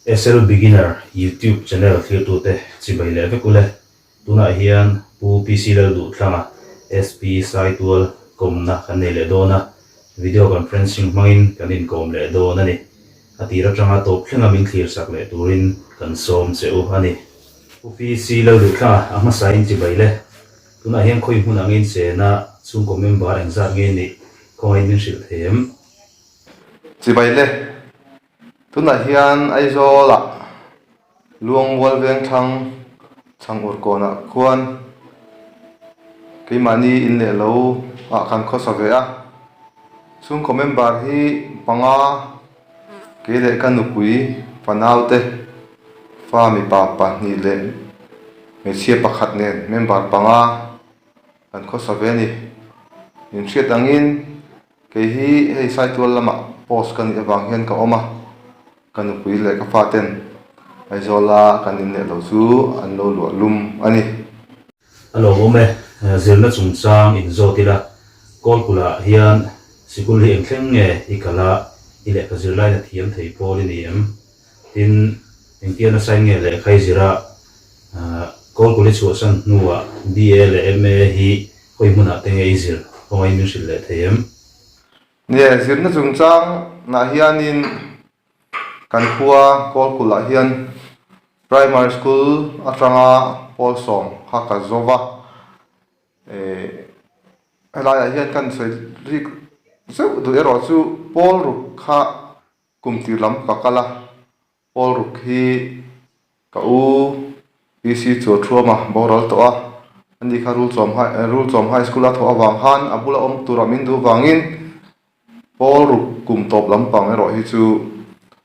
SL Beginner YouTube channel thlir tu te chi bai le ve kule tuna hian pu PC lal du thlanga SP Saitual komna kan nei le dona video conferencing mangin kanin kom le dona ni atira tanga top thlenga min thlir sak le turin kan som cheu ani pu PC lal du thlanga ama sain chi bai le tuna hian khoi hun angin se na chung ko member ang za nge ni khoi min sil them chi bai le tuna hian aizola luang wal veng thang chang ur kona khuan keimani in le lo a kan kho sa ve a chung ko member hi panga ke le kan upui panau te fa mi pa pa ni le me chia pakhat nen member panga kan kho sa ve ni in hriat angin ke hi hei Saitual lama post kan awang hian ka oma kan upui le ka faten aizola kan in le lo chu an lo lu lum ani alo ome zirna chungchang in zotila kolkula hian sikul hi engthleng nge ikala ile ka zirlai na thiam thei poli niam tin engtiana sai nge le khai zira kolkuli chuasan nuwa BA le MA hi hoi muna tenge izir hoi min sil le theiam ne zirna chungchang na hianin kan khua kolkula hian primary school atanga polsom hakazova helai hian kan sei rik zeu du ero chu pol ruk kha kumtir lam kakala pol ruk hi ka u PC chu thuma boral to a ani kha rul chom high school a tho awang han abula om turamin du wangin pol ruk kum top lampang ero hi chu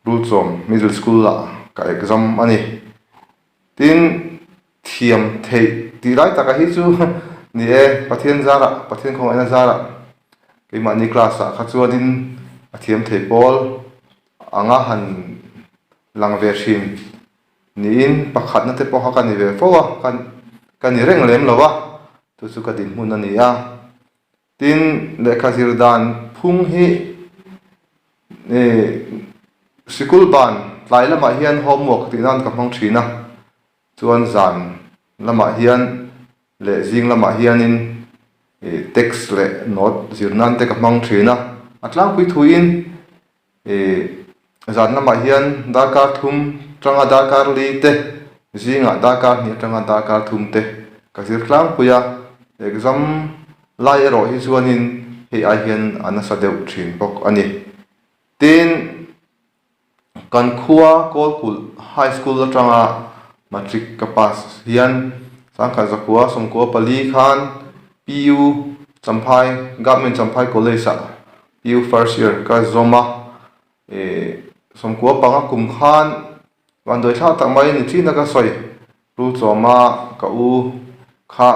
rul chom middle school la ka exam ani tin thiam thei ti rai taka hi chu ni pathian zara pathian khong ana zara ke mani class a kha chuanin athiam thei pol anga han lang ve shin ni in pakhat na te po kan ni ve fowa kan ni reng lem lowa tu chu ka din mun ani a tin lekha zirdan phung hi sikul ban tlai lama hian homework ti nan ka hmang thina chuan zan lama hian le zing lama hianin text le note zirnan te ka hmang thina atlang pui thuin zan lama hian darkar thum tanga darkar li te zinga darkar ni tanga darkar thum te ka zir tlang puya exam lai ero hi chuanin he a hian anasa deuh thin bok ani tin kan khua kolkul high school atanga matric ka pass hian sangkha zakua somko pali khan PU champhai government champhai college a PU first year ka zoma somko panga kum khan wandoi tha tak mai ni thina ka soi ru choma ka u kha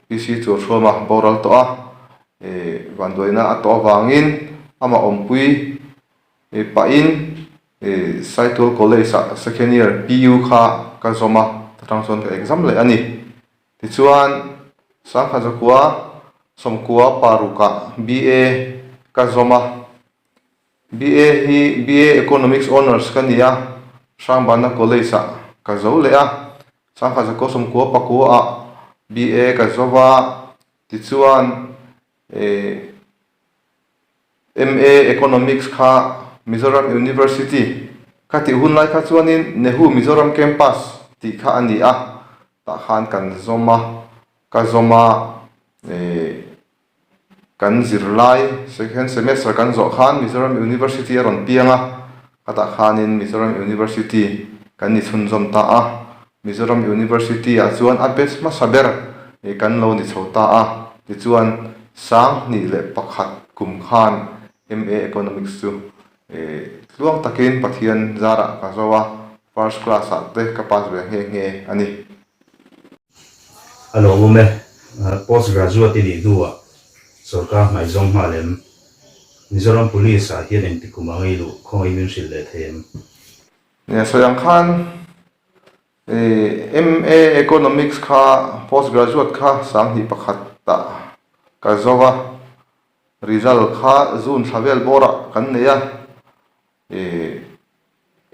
PC chu thoma boral to a wandoi na to wangin ama ompui pa in Saitual college a second year PU kha ka zoma tangson ka exam le ani ti chuan sangkha zakua somkua paruka BA ka zoma BA hi BA economics honors ka nia Shangbana college a ka zo le a sangkha zakua somkua pakua a BA ka zova ti chuan MA economics kha Mizoram University kati hun lai kha chuanin Nehu Mizoram campus ti kha ani a ta khan kan zoma ka zoma kan zirlai second semester kan zo khan Mizoram University aron pianga kata khanin Mizoram University kan ni chhun zom ta a Mizoram University a chuan a bes ma saber kan lo ni chhota a ti chuan sang ni le pakhat kum khan MA economics chu luang takin pathian zara ka zowa first class a te ka pass ve nge ani alo ome postgraduate ni duwa sarkar mai zong malem Mizoram police a hian eng tikumangai lu khoi min sil le them ne soyang khan MA economics kha postgraduate kha sang hi pakhat ta ka zowa result kha zun thavel bora kan neya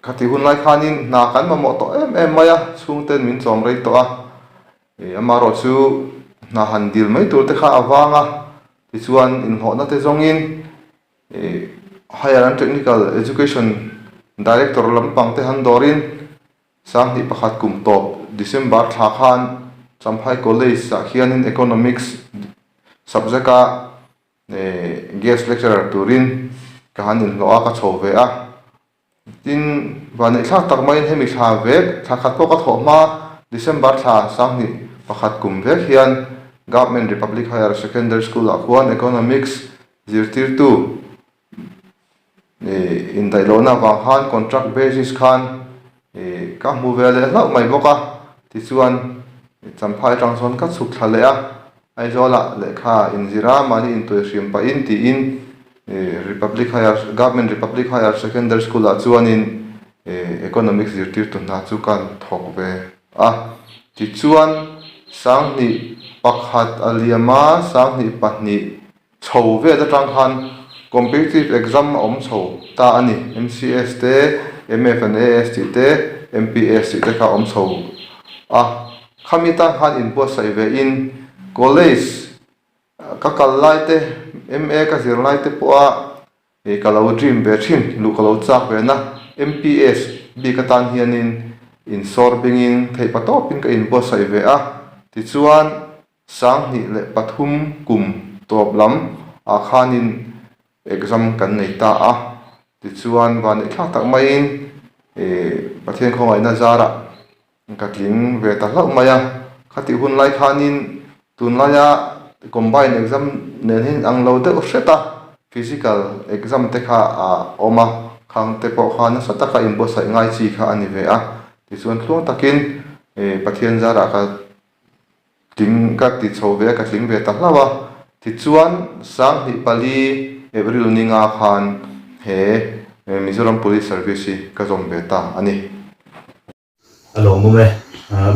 khati hun lai khanin na kan ma mo to em maya chung ten min chom rei to a amaro chu na han dil mai tur te kha awanga ti chuan in ho na te zongin higher and technical education director lampang te han dorin sang ni pakhat kum top December thla khan Champhai College sa hianin economics subject a guest lecturer turin kahanin loa ka chove a tin van thla tak mai hemi thla vek thla khat ko ka thoma December thla sang ni pakhat kum vek hian Government Republic Higher Secondary School a khuan economics zirtir tu in dailona wang khan contract basis khan ka mu vele lau mai boka ti chuan Champhai Trangson ka chuk thale a aizola lekha inzira mani in to hrim pa in ti in Government Republic Higher Secondary School a chuanin economics zirtir tu na chu kan thok ve a ti chuan sang ni pakhat aliama sang ni pahni chho ve da tang khan competitive exam om chho ta ani MCS te MFNAS te MPS te ka om chho a khamita khan in post sai ve in college ka kal lai te MA ka zir lai te po a kalau dream be thin lu kalau chak ve na MPS bi ka tan hianin in sorbingin thei patopin ka in post sai ve a ti chuan sang ni le pathum kum top lam a khanin exam kan nei ta a ti chuan van thla tak mai in pathian khongai na zara katling ve ta hlau maya khati hun lai khanin tun laya combine exam nen hin ang lo de useta physical exam te kha a oma khang te po khan sata ka imbo sai ngai chi kha ani ve a ti chuan thlung takin pathian zara ka ting ka ti chove ka tling ve ta hlawa ti chuan sang hi pali April ninga khan he Mizoram Police Service ka zom ve ta ani alo mume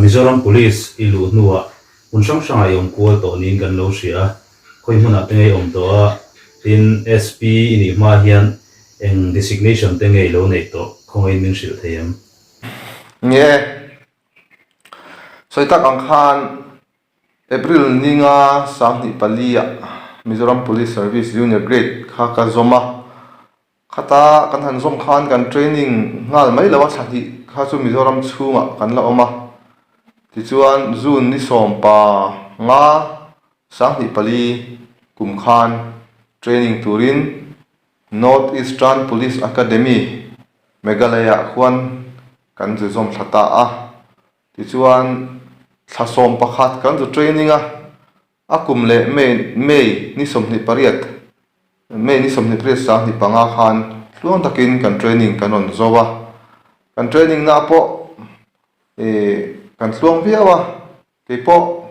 Mizoram Police ilu nuwa unsang sanga yong kual to nin kan lo sia khoi huna te ngai om to a tin SP ni ma hian eng designation te ngai lo nei to khongai min sil theyam nge soitak ang khan April ninga sang ni palia Mizoram Police Service Junior Grade kha ka zoma khata kan han zom khan kan training ngal mai lawa thati kha chu Mizoram chhunga kan la oma ti chuan June ni som pa nga sang ni pali kum khan training turin North Eastern Police Academy Meghalaya khuan kan zu zom thata a ti chuan thlasom pakhat kan zu training a akum le May ni som ni pariat May ni som ni pres sang ni panga khan tluang takin kan training kanon zowa kan training na po kan tluang viawa te po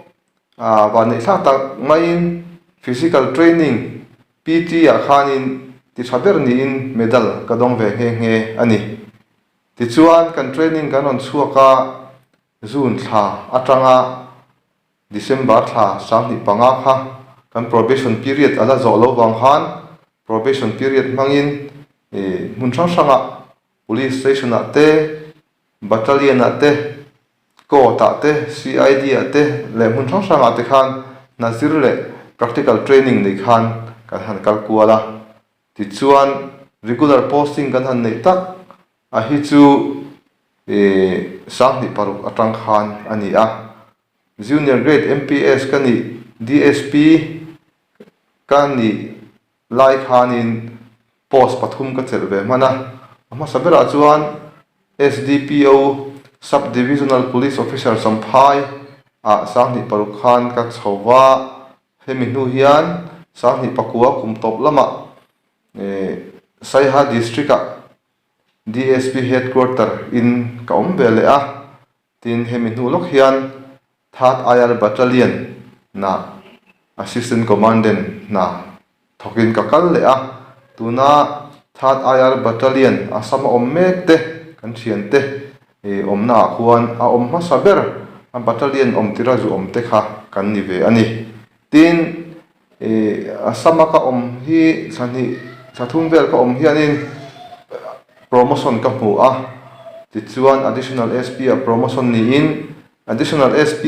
wa nei thla tak main physical training PT a khanin ti thaber ni in medal kadong ve nge ani ti chuan kan training kanon chuaka June thla atanga December thla sang ni panga kha kan probation period ala zo lo wang khan probation period mangin mun sanga police station ate battalion ate ko ta te CID ate le mun sanga te khan nazir le practical training nei khan kan han kalkuala ti chuan regular posting kan han nei tak a hi chu sang ni paruk atang khan ani a junior grade MPS kani DSP kani lai khanin post pathum ka chelve mana ama sabera chuan SDPO subdivisional police officer Champhai a sangni paruk khan ka chhowa hemi nu hian sangni pakua kum top lama Saiha district a DSP headquarter in kaum vele a tin hemi nu lok hian Third IR battalion na assistant commandant na thokin kakal le a tuna Third IR battalion asama ommek te kan thian te omna khuan a omma saber a battalion omtira zu omte kha kan ni ve ani tin asama ka om hi sani sathum vel ka om hianin promotion ka hmu a tichuan additional SP a promotion ni in additional SP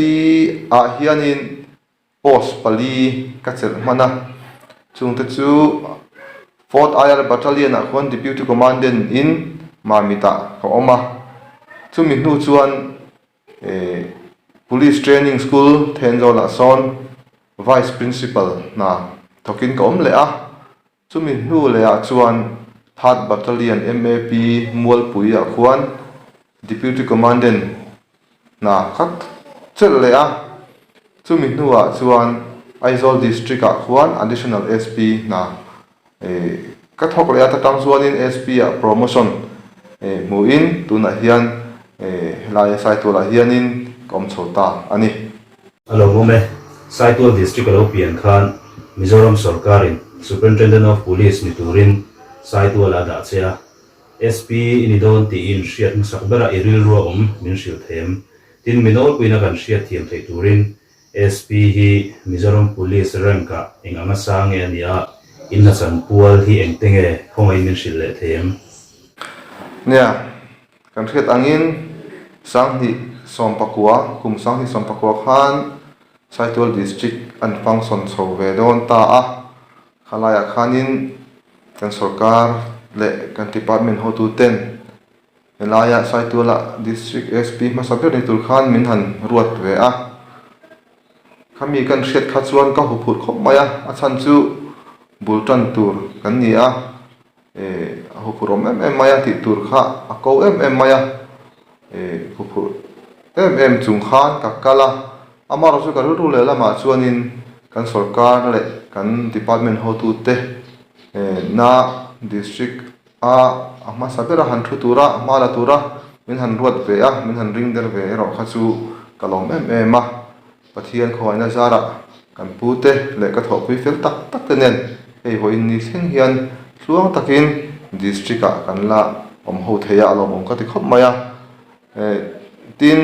a hianin post pali ka chel mana chung te chu 4th IR battalion a khon deputy commandant in mamita ka oma chumi nu chuan police training school Thenjola son vice principal na thokin ka om le a chumi nu le a chuan 3rd battalion MAP mualpui a khuan deputy commandant na khat chel le a chumi nu a chuan Aizawl district a khuan additional SP na ka thok le a tatang chuanin SP a promotion muin tuna hian lai Saitual a hianin kom chhota ani alo mome Saitual district alo pian khan Mizoram sarkarin superintendent of police ni turin Saitual ada chea SP ini don ti in hriat sakbera iril ro min hriat them tin minol puina kan hriat thiam thei turin SP hi Mizoram police ranka enganga sange ania inna san pual hi engtenge khongai min hriat le them nia kan hriat angin sang hi sompakua kum sang hi sompakua khan Saitual district an function chho ve don ta a khalaya khanin kan sarkar le kan department ho tu ten elaya Saitual district SP masaber ni tur khan min han ruat ve a khami kan hriat kha chuan ka huput khop maya a chan chu bultan tur kan ni a hupurom maya ti tur kha a ko maya huput chung khan ka kala amaro chu ka ru le lama chuanin kan sarkar le kan department ho tu te na district ama sabera han thu tura mala tura min han ruat ve a min han ring der ve ro kha chu kalom ma pathian khoina zara kan pute le ka thopui fel tak tak tenen hei hoin ni thleng hian thluang takin district a kan la om ho theya lom om ka ti khop maya tin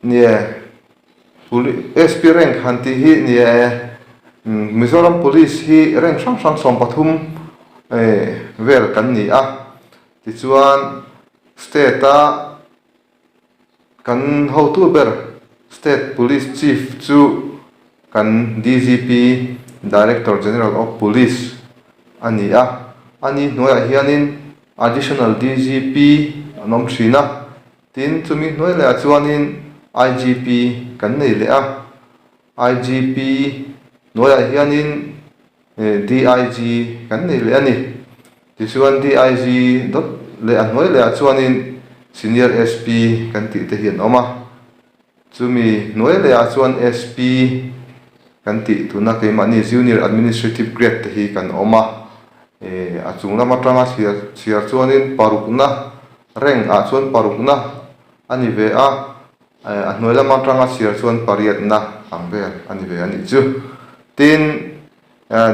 nie SP rank hanti hi nie Mizoram police hi rank sang som pathum vel kan ni a tichuan state a kan ho tu ber state police chief chu kan DGP director general of police ani a ani noya hianin additional DGP anom thina tin chumi noi le chuanin IGP kan nei le a IGP noya hianin DIG kan nei le ani tichuan DIG dot le an noi le chuanin senior SP kan ti te hian oma chumi noi le chuan SP kan ti tuna ke mani junior administrative grade te hi kan oma a chungla matanga siar chuanin parukna reng a chuan parukna ani ve a noila matanga siar chuan pariatna angvel ani ve ani chu tin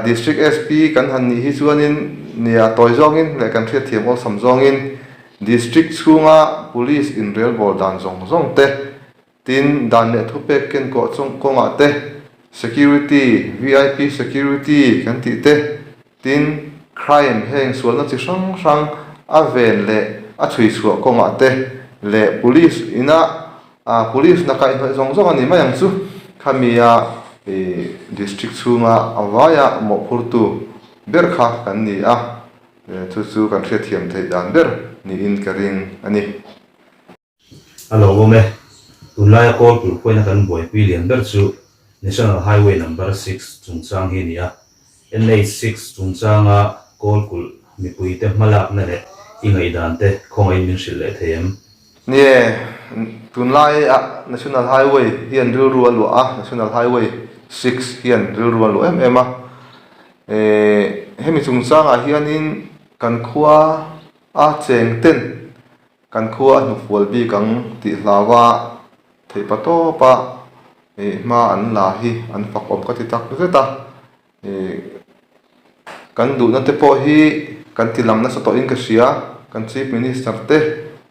district SP kan han ni hi chuanin nia toizongin le kan thriat thiam ol samzongin district chunga police in real bol dan zong te tin dan ne thupek ken ko chung konga te security VIP security kan ti te tin crime heng sualna chi sang aven le a chui chu konga te le police ina police na kai zong ani mayang chu khamia district chunga awaya mo phurtu berkha kan ni a chu kan thriat thiam thei dan ber ni in karing ani alo mome tunlaya call tur khoina kan boy pillion ber chu national highway number 6 chungchang hi nia NH6 chungchanga call kul mipui te malak na le ingai dan te khongai min sil le them nie tunlai national highway hian ru lu a national highway 6 hian ru lu a hemi chungchanga hianin kan khuwa a cheng ten kan khuwa nu fual bi kang ti hlawa thei pato pa ma an la hi an fak om ka ti tak zeta kan du na te po hi kan ti lam na sa to in ka sia kan chief minister te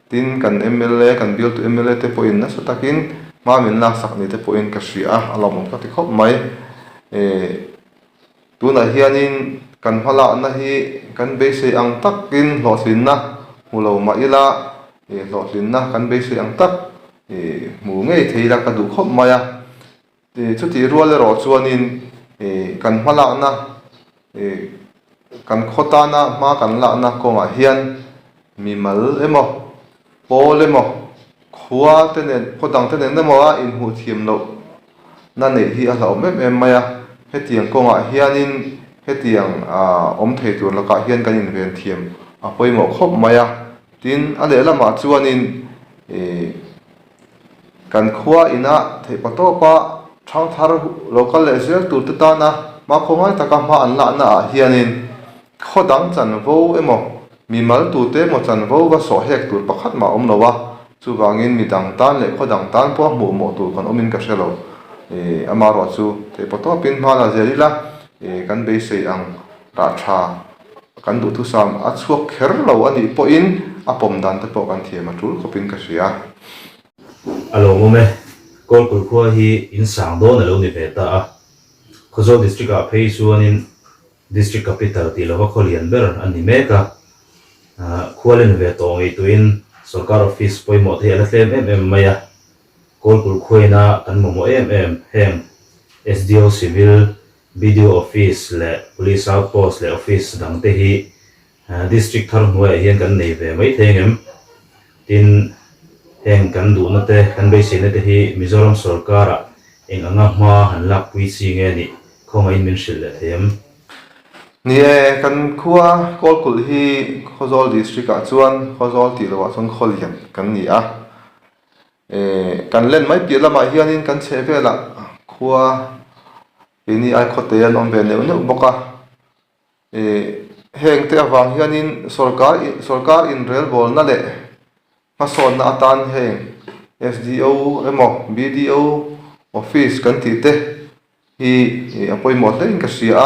tin kan MLA kan bill to MLA te po in na sa takin ma min na sak ni te po in ka sia alam ka ti khop mai tu na hianin kan hala na hi kan be se ang takin lo sin na mulo ma ila lo lin na kan be se ang tak mu ngei theila ka du khop maya chu ti rual ro chuanin kan mala na kan khota na ma kan la na ko ma hian mi mal emo pol emo khua te nen khodang te nen mo a in hu thiam lo na nei hi a lo mem em maya hetiang ko ma hianin hetiang om thei tur la ka hian kan in ven thiam a poimo khop maya tin a le lama chuanin kan khua ina thei pato pa thang thar local leisure tur ta na ma khongai taka ma an la na hianin khodang chan vo emo mi mal tu te mo chan vo wa so hek tur pakhat ma om lowa chu wangin mi dang tan le khodang tan po mu mo tu kan omin ka shelo ama ro chu thei pato pin ma la zelila kan be sei ang ra tha kan du tu sam a chuak kher lo ani po in a pom dan te po kan thiam a tul khopin ka sia alo mo me kol kul khua hi in sang do na lo ni ve ta a khozo district a phei chuanin district capital ti lo kholian ber ani me ka khualen ve to ngai tuin sarkar office poimo the ala tlem em maya kol kul khuina kan mo em heng SDO civil BDO office le police outpost le office dang te hi district thar hnuai hian kan nei ve mai thengem tin heng kan du na te kan be se na te hi Mizoram sarkara eng anga ma han lak pui chi nge ni khongai min shil le them ni kan khua kol kul hi khozol district a chuan khozol ti lo a chon kholian kan ni a kan len mai pi lama hianin kan che vela khua ini ai khote an om ve neu boka heng te awang hianin sarkar in rel bol na le ma son na atan heng SDO emo BDO office kan ti te hi apoi mo le in ka sia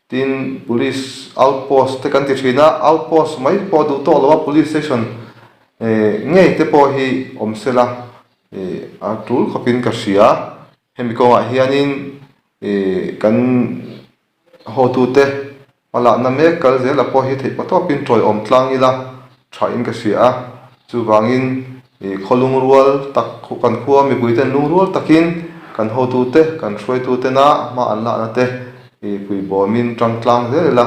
tin police outpost te kan ti thina outpost mai po du to lo police station ngei te po hi omsela a tul khopin ka sia hemi ko hianin kan ho tu te ala na me kal zel a po hi thei pato pin troi om tlang ila tha in ka sia chu wangin kholung rual tak kan khuwa mi buiten lung rual takin kan ho tu te kan throi tu te na ma an la na te pui bo min tang tlang zel la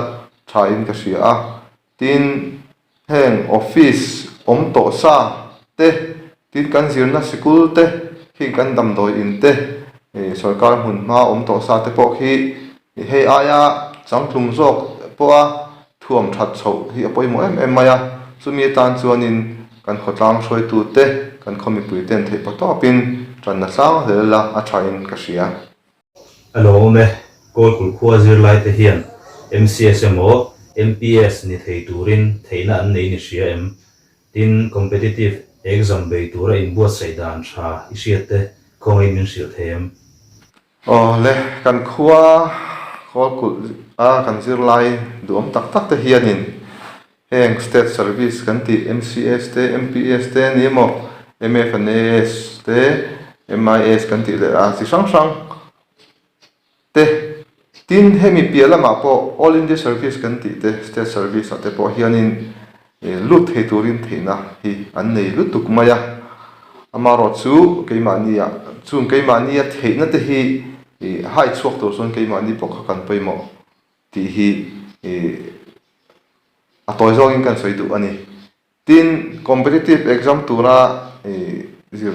tha in ka sia tin heng office om to sa te tin kan zirna school te hi kan dam doi in te sarkar hun ma om to sa te po hi he aya changtlung zok po a thuam that chho hi apoi mo em maya chumi tan chuanin kan khotlang throi tu te kan khomi pui ten thei pato pin tran na sang lela a thain ka sia alo me kol kul khua zir lai te hian MCSMO MPS ni thei turin theina an nei ni sia em tin competitive exam be tura in buat saidan tha isiate khongai min sil them le kan khua kol kul kan zir lai duam tak tak te hianin heng state service kan ti MCS te MPS te ni mo MFNS te MIS kan ti le a si sang sang te tin hemi piala ma po all India service kan ti te state service ate po hianin lut he turin theina hi an nei lutuk maya amaro chu keimania chung keimania theina te hi hai chuak to son keimani pokha kan poimo ti hi a toy zong in kan soi du ani tin competitive exam tura zir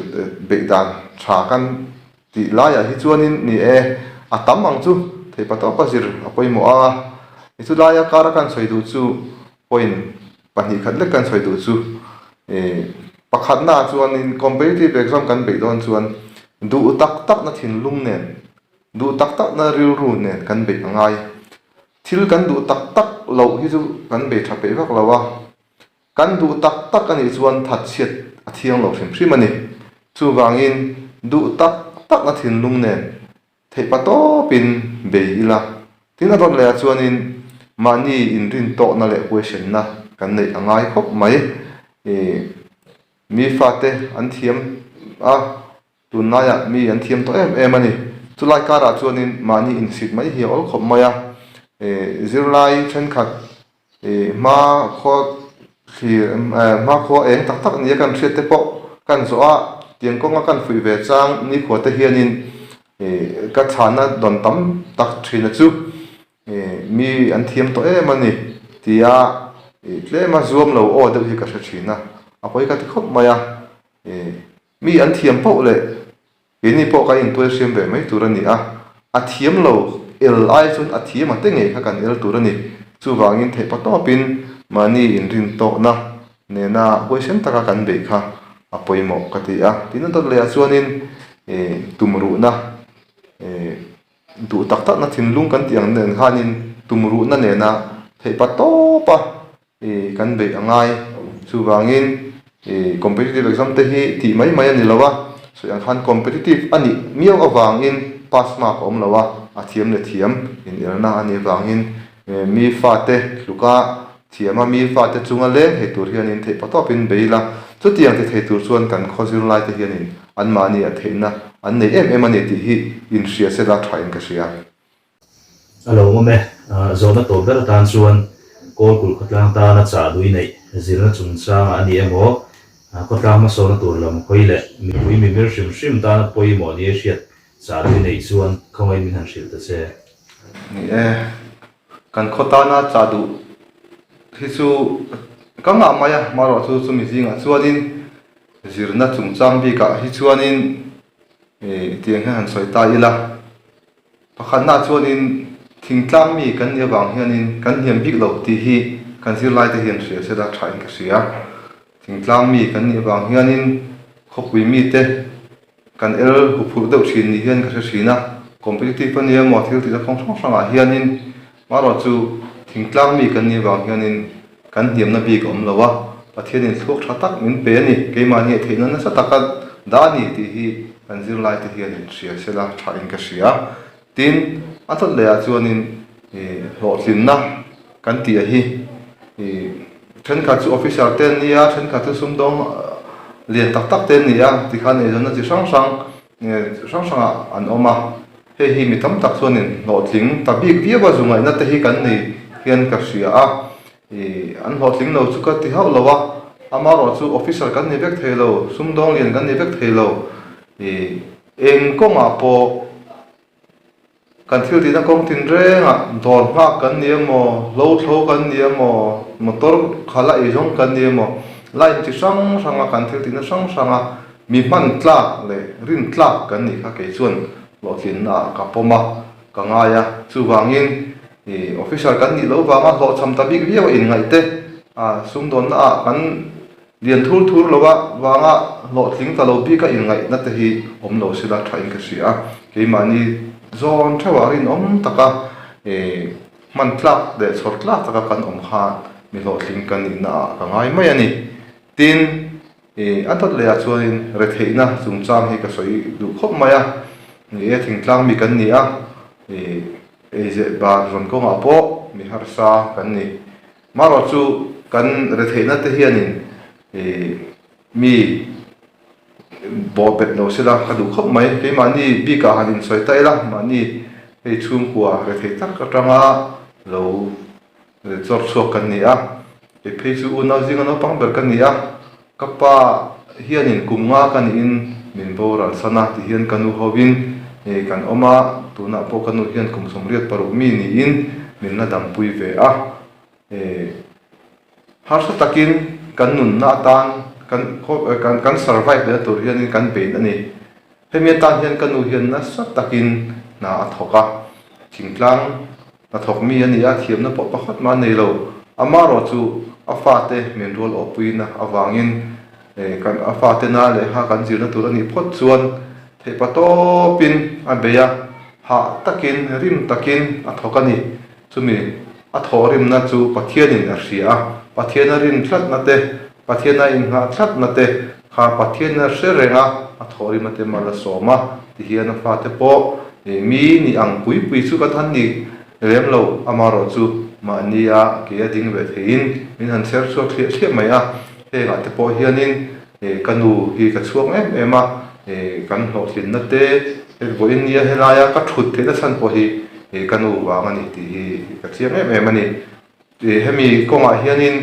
bedan tha kan ti la ya hi chuanin ni atam ang chu thei pato pa zir apoi mo a chu la ya kara kan soi du chu point pani khat le kan soi du chu pakhat na chuanin competitive exam kan be don chuan du tak tak na thin lung nen du tak tak na riu ru nen kan be angai thil kan du tak tak lo hi chu kan be tha pe vak lawa kan du tak tak ani chuan that chiat a thiang lo hrim hrim ani chu wangin du tak tak na thin lung nen thei pato pin be ila tin a ron le chuanin mani in rin to na le question na kan nei angai khop mai mi fa te an thiam tunaya mi an thiam to em ani chulai kara chuanin mani in sit mai hi ol khop maya zirlai then khat ma kho thì mà khó em tắc tắc nia kan thiet te po kan zo a tiang konga kan fui ve chang ni khota hianin ka thana don tam tak thina chu mi an thiam to em ani tia tle ma zuam lo o de hi ka thina apoi ka ti khop maya mi an thiam po le ini po ka in tuai siam ve mai turani a thiam lo el ai chun a thiam ate nge kha kan el turani chu wangin the pato pin mani in rin to na ne na question taka kan be kha apoi mo ka ti a tin to le chuanin tumru na du tak tak na thin lung kan tiang nen hanin tumru na ne na the pato pa kan be angai chu wangin competitive exam te hi ti mai mai ani lawa so yang khan competitive ani miaw awangin pass mark om lawa a thiam le thiam in irna ani wangin mi fa te luka thiama mi fa te chunga le he tur hianin the patopin beila chu tiang te the tur chuan kan khozir lai te hianin an mani a theina an nei em ani ti hi in ria se la thain ka sia alo mo me zona to ber tan chuan kol kul khatlang ta na cha dui nei zirna chung cha ani emo ko tlang ma so na tur lam khoile mi pui mi ber shim ta na poi mo ni hriat cha dui nei chuan khawai min han hril ta che ni kan khota na cha du hi chu kanga maya maro chu mi zinga chuanin zirna chung chang bi ka hi chuanin tiang han soi ta ila pakhan na chuanin thingtlang mi kan ya wang hianin kan hiam bik lo ti hi kan sir lai te hian ria se da thain ka sia thingtlang mi kan ya wang hianin khopui mi te kan el hu phur deuh thin ni hian ka thina competitive ani mo thil ti da khong thong sanga hianin maro chu thingtlang mi kan ni wang hianin kan hiam na bi kom lawa pathianin thuk tha tak min pe ni keima ni theina na sa takat da ni ti hi kan zir lai te hian ria se da thain ka sia tin atot le a chuanin lo thlin na kan ti a hi then kha chu official ten ni a then kha chu sumdong lian tak tak ten ni a ti khan e jona chi sang sang an oma he hi mi tam tak chuanin lo thling ta bik bia ba zungai na te hi kan nei hian ka sia a an lo thling lo chu ka ti hau lawa amaro chu official kan ni vek thelo sumdong lian kan ni vek thelo eng konga po kan thil ti na kong tin renga dor ma kan ni mo lo thlo kan ni mo motor khala e jong kan ni mo line chi sang sanga kan thil ti na sang sanga mi man tlak le rin tlak kan ni kha ke chuan lo thin na ka poma ka nga ya chu wangin official kan ni lo wanga lo cham ta big viaw in ngai te sum don na kan lian thur thur lowa wanga lo thling ta lo bi ka in ngai na te hi om lo sila thain ka sia ke mani zon thawarin om taka man tlak de chhor tlak taka kan om kha mi lo thling kan ni na ka ngai mai ani tin atot le a chuanin re theina chung chang hi ka soi du khop maya ni thingtlang mi kan ni a je ba ron ko nga po mi har sa kan ni maro chu kan re theina te hianin mi bo pet lo sila ka du khop mai ke mani bi ka hanin soi tai la mani he chung kwa re thei tak ka tanga lo chor chok kan ni a pe chu una jinga no pang ber kan ni a kapa hianin kumnga kan in min boral sana ti hian kanu hobin kan oma tuna po kanu hian kum somriat paru mi ni in min na dam pui ve a har sa takin kan nun na tan kan survive le tur hian kan pe ani hemi tan hian kanu hian na sa takin na thoka thingtlang na thok mi ani a thiam na po pakhat ma nei lo amaro chu afate min rol opuina awangin kan afate na le ha kan zirna tur ani phot chuan thei pato pin abeya ha takin rim takin athokani chumi athorim na chu pathianin a hria pathiana rin thlat na te pathiana in nga thlat na te kha pathiana serenga athorim na te mala soma ti hian fa te po mi ni ang pui pui chu ka than ni rem lo amaro chu ma nia ke ding ve thein min han ser so thia mai a he ga te po hianin kanu hi ka chuak em a kan ho thin na te voin nia helaya ka thut the na san po hi kanu wa ngani ti hi ka chiang em ani hemi konga hianin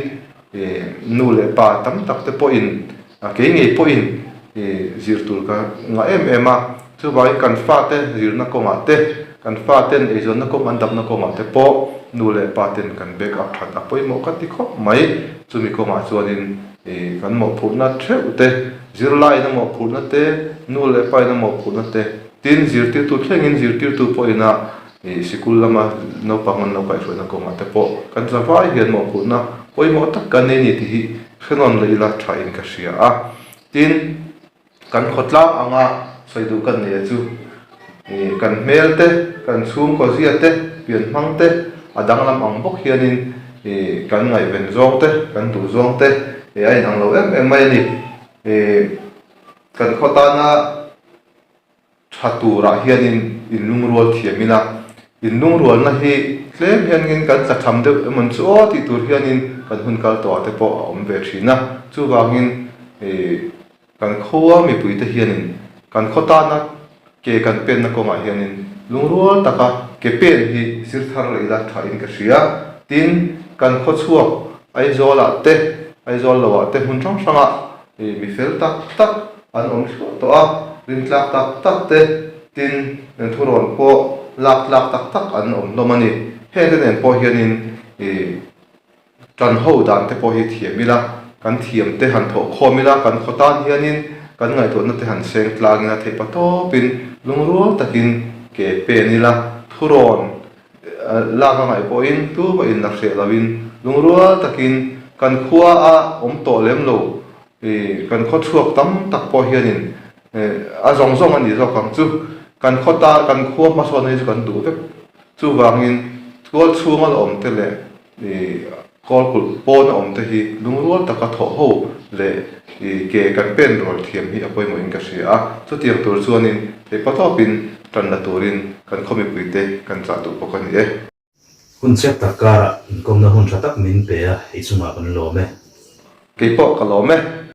nu le pa tam tak te po in ke nge po in zir tul ka nga em a chu bai kan fa te zir na ko ma te kan fa ten e zon na ko man dap na ko ma te po nu le pa ten kan back up that a poi mo ka ti kho mai chu mi ko ma chuanin kan mo phut na theu te zir lai na mo phut na te nu le pa na mo phut na te tin zir ti tu thlengin zir ti tu po ina sikul lama no pangan no kai na ko ma te po kan za vai hian mo phut na poi mo tak kan ni ti hi khrenon leila thain ka sia a tin kan khotla anga saidu kan ne chu kan mel te kan sum ko zia te pian mang te adang lam ang bok hianin kan ngai ven zong te kan tu zong te ai nang lo em mai ni kan khota na thatu ra hianin inlung rual thiamina inlung rual na hi tlem hianin kan tla tham de man chu ti tur hianin kan hun kal to te po om ve thina chu wangin kan khowa mi pui te hianin kan khota na ke kan pen na ko ma hianin lung rual taka ke pen hi sir thar leila thain ka sia tin kan kho chuak ai zola te ai zol lo te hun chang sanga mi fel tak tak an om to a rin tlak tak tak te tin en thuron po lak tak tak an om lo mani he ten po hianin tran ho dan te po hi thiamila kan thiam te han tho khomila kan khotan hianin kan ngai to na te han seng tlagina the pa to pin lungrual takin ke penila thuron la ka ngai po in tu ba in na se lawin lungrual takin kan khuwa a om to lem lo kan kho chuak tam tak po hianin a zong ani zo kang chu kan khota kan khuwa ma so nei kan du te chu wangin tual chungal om te le kol kul pon om te hi lungrual taka tho ho le ke kan pen rol thiam hi apoi mo in ka sia chu tiang tur chuanin te patopin tan na turin kan khomi puite kan cha tu pokan e hun chep takara kom na hun thatak min pe a ichunga kan lo me ke po ka lo me